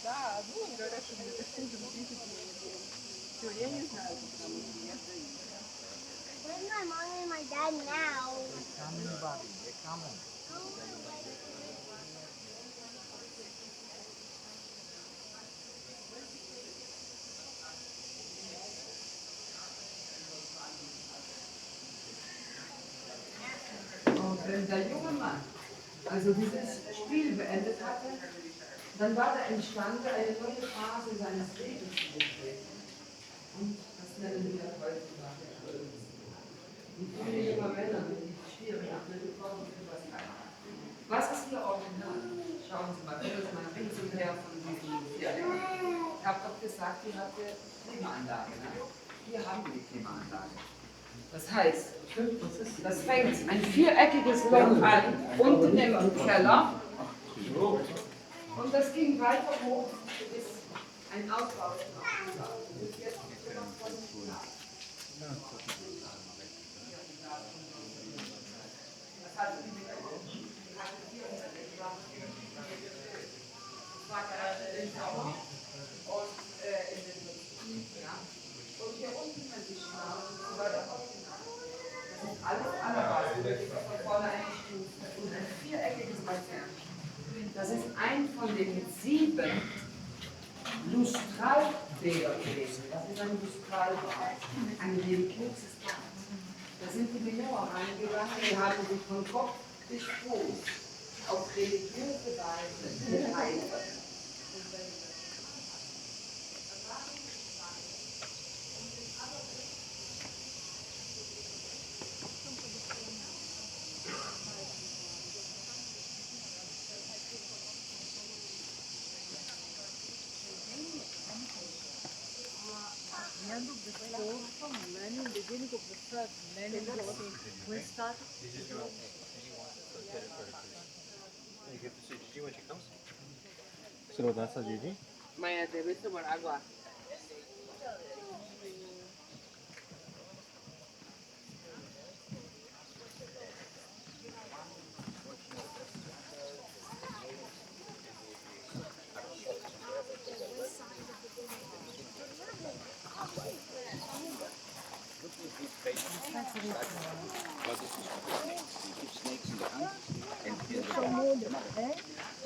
Да, ну, говорят, что для таких же все, я не знаю, как там ехать. Where's my mom and my dad now? They're coming, Bobby. They're coming. Und wenn der junge Mann also dieses Spiel beendet hatte, dann war da entstanden eine neue Phase seines Lebens zu betreten. Und das nennen wir heutzutage Schulden. Und viele junge Männer mit schwierigen Mittelformen für was kann. Was ist hier original? Schauen Sie mal, das ist mal links und her von diesem Pferd. Ich habe doch gesagt, hier habt ihr Klimaanlage. Ne? Hier haben wir die Klimaanlage. Das heißt, das fängt ein viereckiges Loch an, unten im Keller. Und das ging weiter hoch, bis ein Ausbau war. Und hier unten, wenn Sie schauen, war der alles Allerwasser, von vorne eine Stufe und ein viereckiges Bassin. Das ist ein von den 7 Lustralbädern gewesen. Das ist ein Lustralbad, ein religiöses Bad. Da sind die Männer reingegangen, die haben sich von Kopf bis Fuß auf religiöse Weise geheilt. ¿Se lo das a Gigi? Maya, debes tomar agua.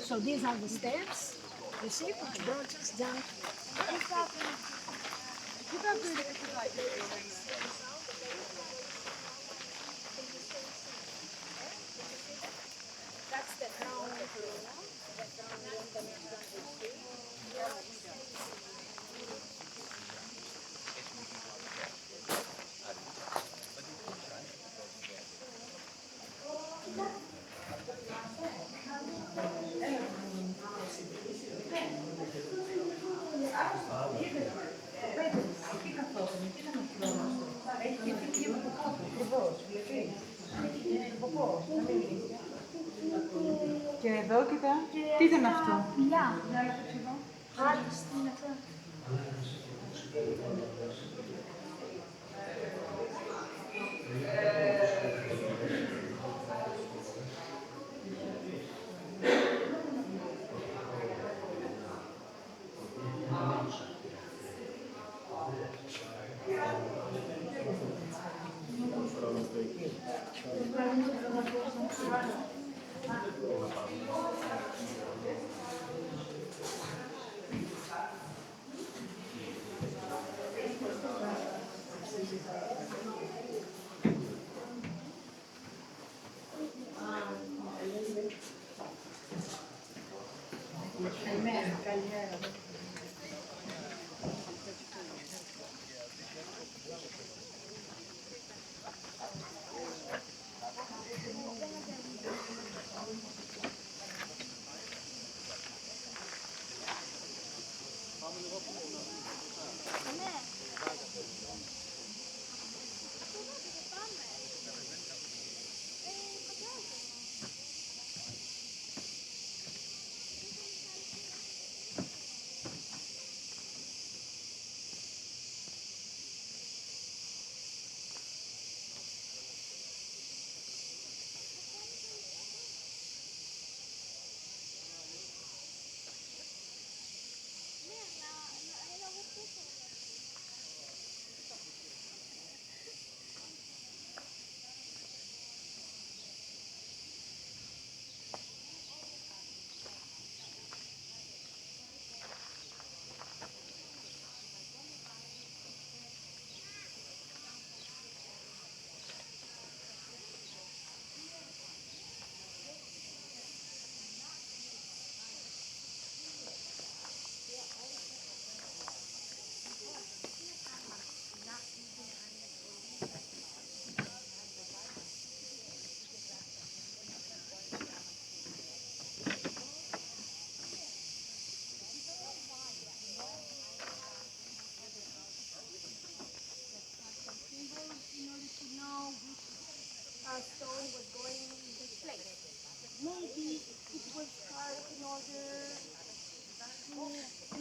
So these are the steps. You see, bro, just jump. That's the crown. Και εδώ, κοίτα. Τι ήταν αυτό. Πηλιά. Άντε στην αυτό.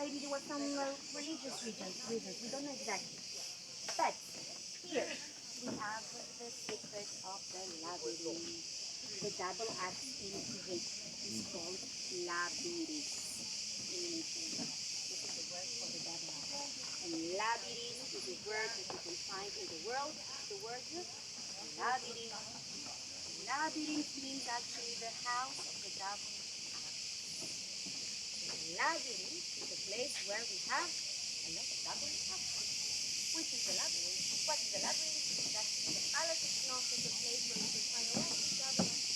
maybe there were some religious reasons. We don't know exactly. But here we have the secret of the labyrinth. The double X in Greek is called labyrinth. This is the word for the double X. And labyrinth is a word that you can find in the world. The word labyrinth. Labyrinth means actually the house of the double labyrinth is a place where we have a lot of double houses. Which is the labyrinth? What is the labyrinth? That's the palace of Knossos, the place where you can find a lot of double.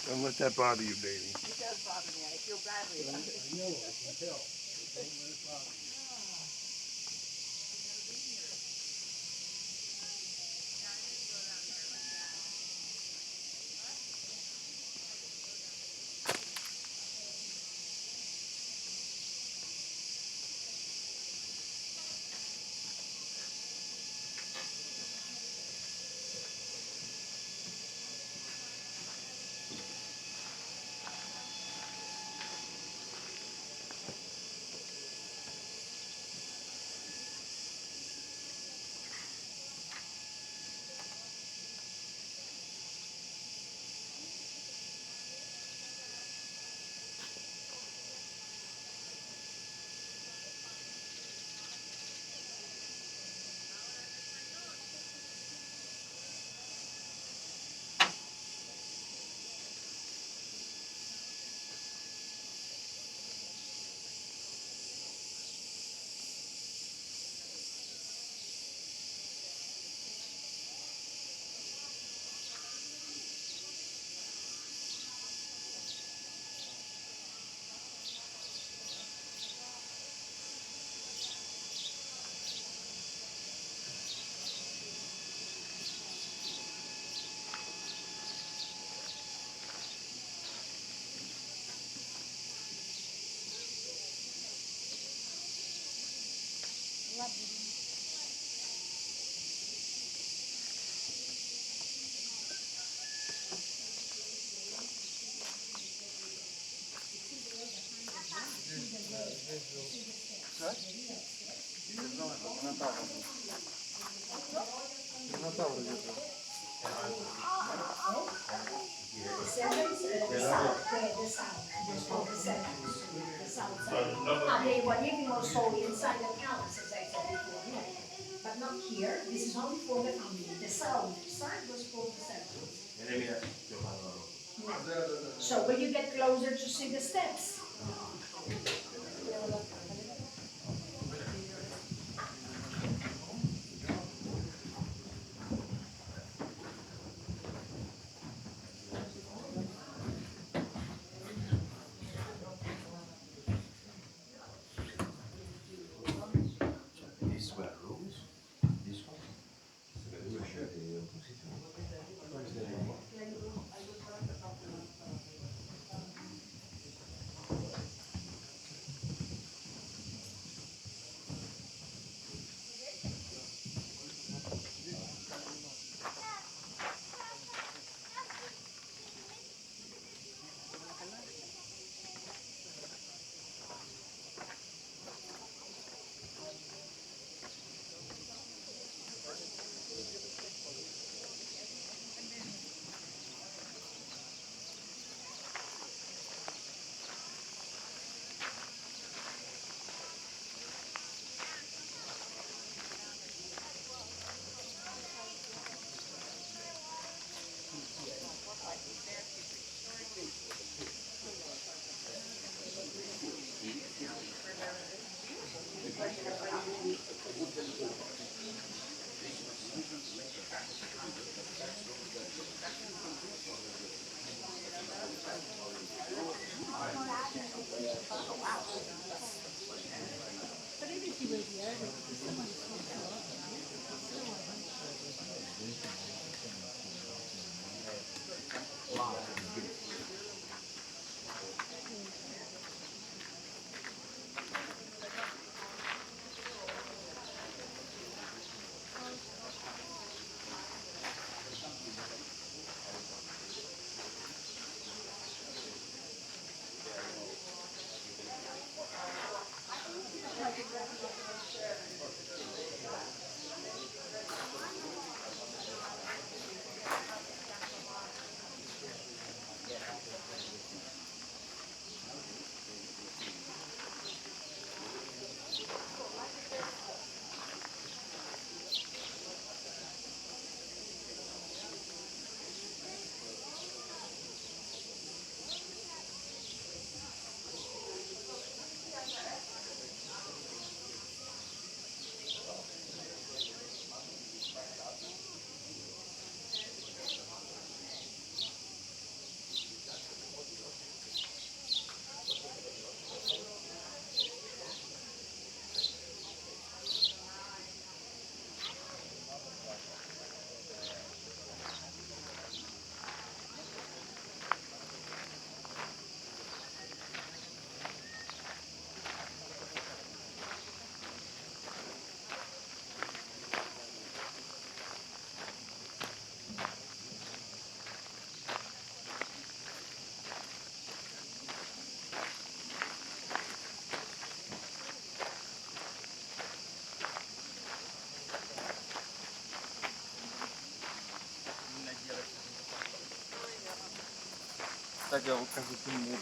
Don't let that bother you, baby. It does bother me. I feel badly about it. They were living also inside the palace, as I said before, but not here. This is only for the family. The south side was for the servants. So when you get closer to see the steps, These were rules. This one. Кстати, я покажу Тимуру.